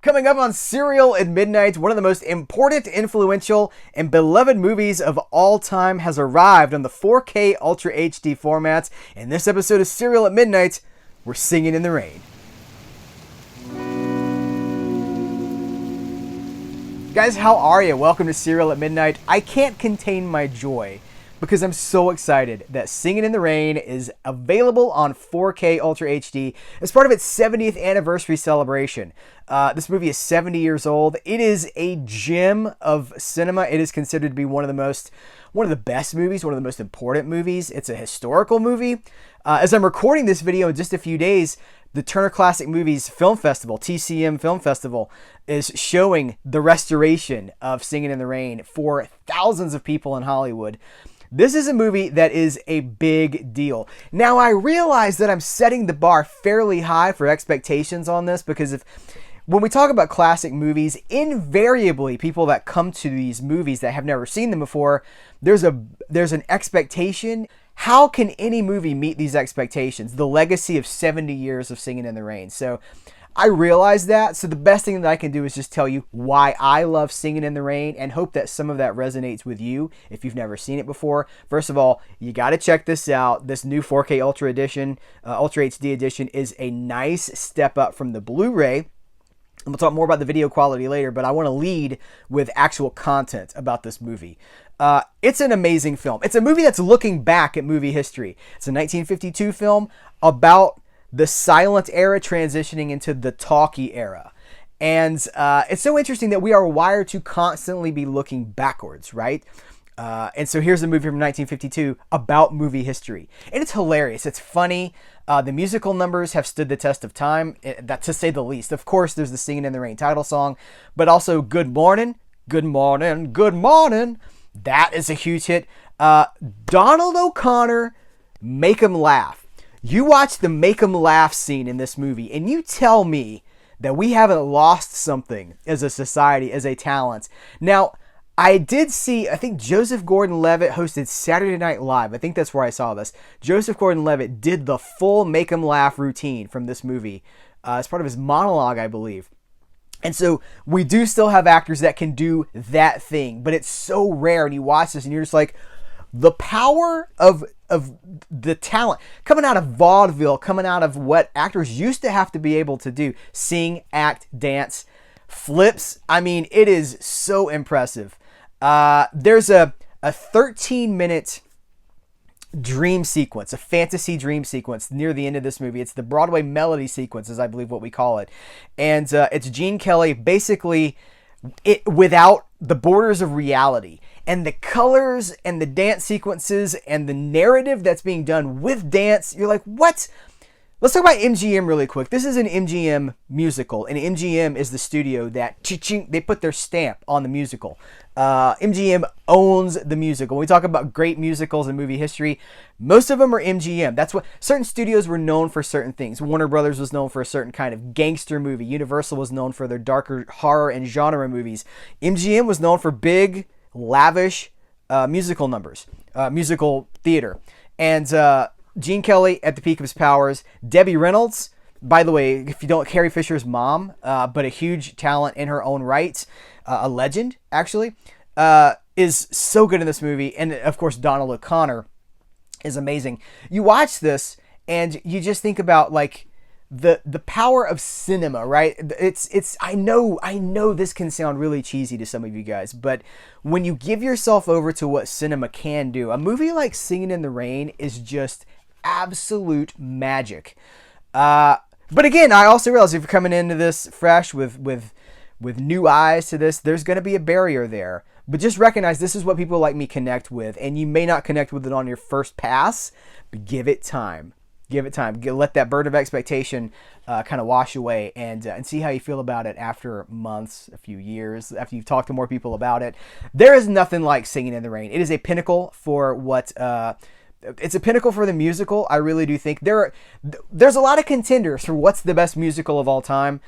Coming up on Serial at Midnight, one of the most important, influential, and beloved movies of all time has arrived on the 4K Ultra HD formats. In this episode of Serial at Midnight, we're singing in the rain. Guys, how are you? Welcome to Serial at Midnight. I can't contain my joy because I'm so excited that Singin' in the Rain is available on 4K Ultra HD as part of its 70th anniversary celebration. This movie is 70 years old. It is a gem of cinema. It is considered to be one of the best movies, one of the most important movies. It's a historical movie. As I'm recording this video in just a few days, the Turner Classic Movies Film Festival, TCM Film Festival, is showing the restoration of Singin' in the Rain for thousands of people in Hollywood. This is a movie that is a big deal. Now, I realize that I'm setting the bar fairly high for expectations on this because when we talk about classic movies, invariably people that come to these movies that have never seen them before, there's an expectation. How can any movie meet these expectations? The legacy of 70 years of Singin' in the Rain. So I realize that. So the best thing that I can do is just tell you why I love Singin' in the Rain and hope that some of that resonates with you if you've never seen it before. First of all, you got to check this out. This new 4K Ultra edition, Ultra HD edition is a nice step up from the Blu-ray. And we'll talk more about the video quality later, but I want to lead with actual content about this movie. It's an amazing film. It's a movie that's looking back at movie history. It's a 1952 film about the silent era transitioning into the talkie era. And it's so interesting that we are wired to constantly be looking backwards, right? And so here's a movie from 1952 about movie history. And it's hilarious. It's funny. The musical numbers have stood the test of time, that to say the least. Of course, there's the Singin' in the Rain title song, but also Good Morning, Good Morning, Good Morning. That is a huge hit. Donald O'Connor, Make 'em Laugh. You watch the Make 'em Laugh scene in this movie, and you tell me that we haven't lost something as a society, as a talent. Now, I did see, I think Joseph Gordon-Levitt hosted Saturday Night Live. I think that's where I saw this. Joseph Gordon-Levitt did the full Make 'em Laugh routine from this movie as part of his monologue, I believe. And so we do still have actors that can do that thing, but it's so rare. And you watch this and you're just like, the power of the talent coming out of vaudeville, coming out of what actors used to have to be able to do, sing, act, dance, flips. I mean, it is so impressive. There's a 13-minute dream sequence, a fantasy dream sequence near the end of this movie. It's the Broadway melody sequence, is I believe what we call it. And it's Gene Kelly basically without the borders of reality. And the colors and the dance sequences and the narrative that's being done with dance, you're like, what? Let's talk about MGM really quick. This is an MGM musical, and MGM is the studio that they put their stamp on the musical. MGM owns the musical. When we talk about great musicals in movie history, most of them are MGM. That's what certain studios were known for certain things. Warner Brothers was known for a certain kind of gangster movie. Universal was known for their darker horror and genre movies. MGM was known for big, lavish musical numbers, musical theater. And Gene Kelly at the peak of his powers. Debbie Reynolds, by the way, if you don't, Carrie Fisher's mom, but a huge talent in her own right, a legend actually, is so good in this movie. And of course, Donald O'Connor is amazing. You watch this and you just think about like the power of cinema, right? I know this can sound really cheesy to some of you guys, but when you give yourself over to what cinema can do, a movie like Singin' in the Rain is just absolute magic. But again, I also realize if you're coming into this fresh with new eyes to this, there's going to be a barrier there. But just recognize this is what people like me connect with, and you may not connect with it on your first pass, but give it time. Give it time. Let that burden of expectation kind of wash away and see how you feel about it after months, a few years, after you've talked to more people about it. There is nothing like Singin' in the Rain. It is a pinnacle for what... it's a pinnacle for the musical. I really do think there's a lot of contenders for what's the best musical of all time.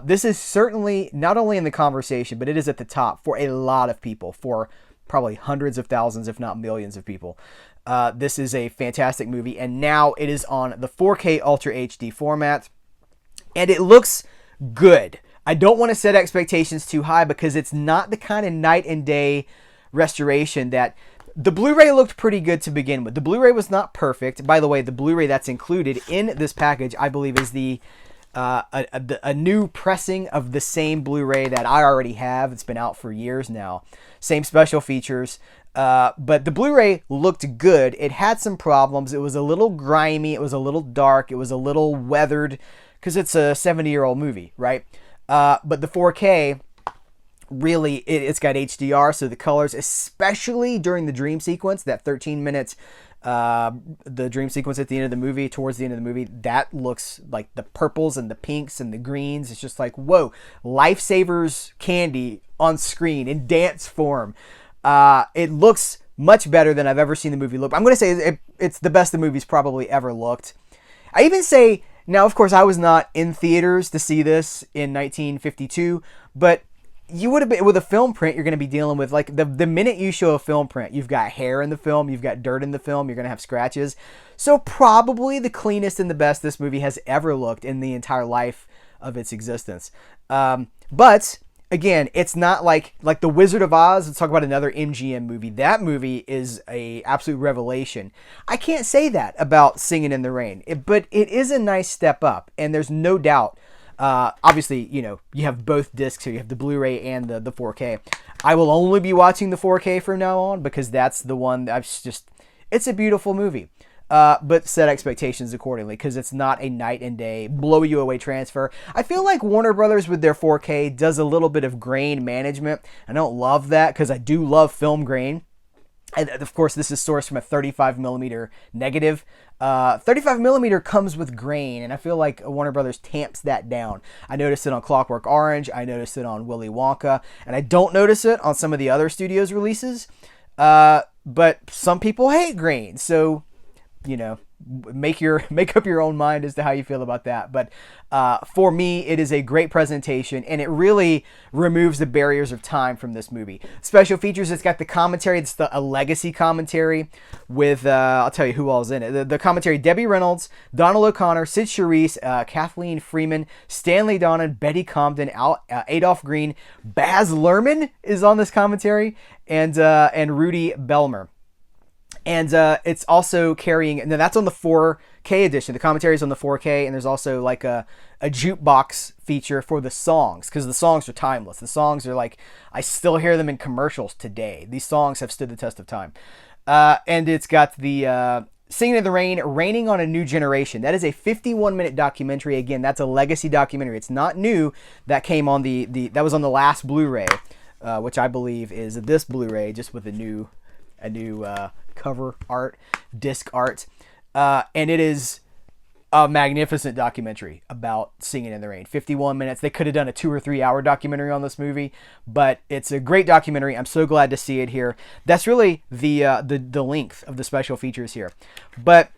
This is certainly not only in the conversation, but it is at the top for a lot of people, for probably hundreds of thousands, if not millions of people. This is a fantastic movie, and now it is on the 4K Ultra HD format, and it looks good. I don't want to set expectations too high because it's not the kind of night and day restoration that the Blu-ray looked pretty good to begin with. The Blu-ray was not perfect. By the way, the Blu-ray that's included in this package, I believe, is the a new pressing of the same Blu-ray that I already have. It's been out for years now. Same special features. But the Blu-ray looked good. It had some problems. It was a little grimy. It was a little dark. It was a little weathered because it's a 70-year-old movie, right? But the 4K, really, it's got HDR, so the colors, especially during the dream sequence, that 13 minutes, the dream sequence at the end of the movie, towards the end of the movie, that looks like the purples and the pinks and the greens. It's just like, whoa, Lifesavers candy on screen in dance form. It looks much better than I've ever seen the movie look. I'm going to say it's the best the movie's probably ever looked. I even say, now, of course, I was not in theaters to see this in 1952, but you would have been, with a film print, you're going to be dealing with, like, the minute you show a film print, you've got hair in the film, you've got dirt in the film, you're going to have scratches. So probably the cleanest and the best this movie has ever looked in the entire life of its existence. But again, it's not like The Wizard of Oz. Let's talk about another MGM movie. That movie is a absolute revelation. I can't say that about Singin' in the Rain, but it is a nice step up, and there's no doubt. Obviously, you know, you have both discs here. You have the Blu-ray and the 4K. I will only be watching the 4K from now on because that's the one that's just, it's a beautiful movie. But set expectations accordingly because it's not a night and day, blow you away transfer. I feel like Warner Brothers with their 4K does a little bit of grain management. I don't love that because I do love film grain. And of course, this is sourced from a 35mm negative. 35mm comes with grain, and I feel like Warner Brothers tamps that down. I noticed it on Clockwork Orange. I noticed it on Willy Wonka, and I don't notice it on some of the other studios' releases. But some people hate grain, so you know, make up your own mind as to how you feel about that. But for me, it is a great presentation, and it really removes the barriers of time from this movie. Special features, it's got the commentary. It's a legacy commentary with, I'll tell you who all's in it. The commentary, Debbie Reynolds, Donald O'Connor, Sid Charisse, Kathleen Freeman, Stanley Donen, Betty Comden, Adolph Green, Baz Luhrmann is on this commentary, and Rudy Belmer. And it's also carrying, and that's on the 4K edition. The commentary is on the 4K, and there's also like a jukebox feature for the songs, because the songs are timeless. The songs are like, I still hear them in commercials today. These songs have stood the test of time. And it's got the Singin' in the Rain, Raining on a New Generation. That is a 51-minute documentary. Again, that's a legacy documentary. It's not new. That came on that was on the last Blu-ray, which I believe is this Blu-ray, just with a new cover art, disc art, and it is a magnificent documentary about Singin' in the Rain. 51 minutes. They could have done a 2 or 3 hour documentary on this movie, but it's a great documentary. I'm so glad to see it here. That's really the length of the special features here. But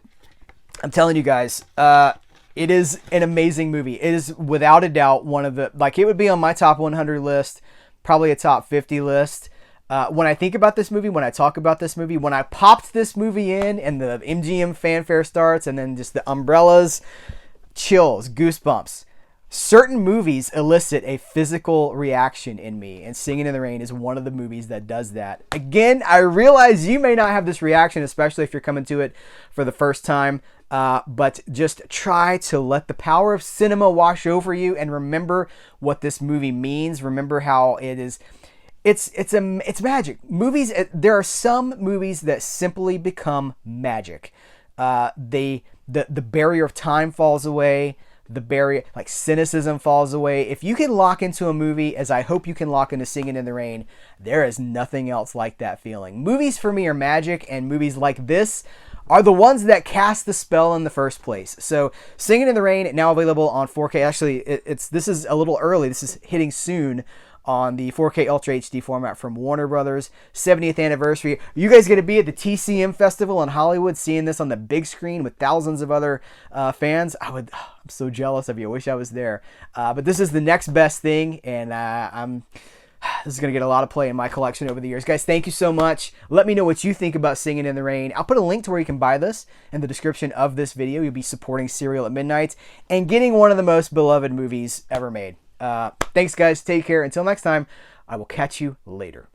I'm telling you guys, it is an amazing movie. It is without a doubt one of the, like, it would be on my top 100 list, probably a top 50 list. When I think about this movie, when I talk about this movie, when I popped this movie in and the MGM fanfare starts and then just the umbrellas, chills, goosebumps. Certain movies elicit a physical reaction in me, and Singin' in the Rain is one of the movies that does that. Again, I realize you may not have this reaction, especially if you're coming to it for the first time, but just try to let the power of cinema wash over you and remember what this movie means. Remember how it is. It's magic. Movies. There are some movies that simply become magic. The barrier of time falls away. The barrier, like cynicism, falls away. If you can lock into a movie, as I hope you can lock into Singin' in the Rain, there is nothing else like that feeling. Movies for me are magic, and movies like this are the ones that cast the spell in the first place. So Singin' in the Rain, now available on 4K. Actually, this is a little early. This is hitting soon on the 4K Ultra HD format from Warner Brothers. 70th anniversary. Are you guys going to be at the TCM Festival in Hollywood seeing this on the big screen with thousands of other fans? I'm so jealous of you. I wish I was there. But this is the next best thing, and this is going to get a lot of play in my collection over the years. Guys, thank you so much. Let me know what you think about Singin' in the Rain. I'll put a link to where you can buy this in the description of this video. You'll be supporting Cereal at Midnight and getting one of the most beloved movies ever made. Thanks, guys. Take care. Until next time, I will catch you later.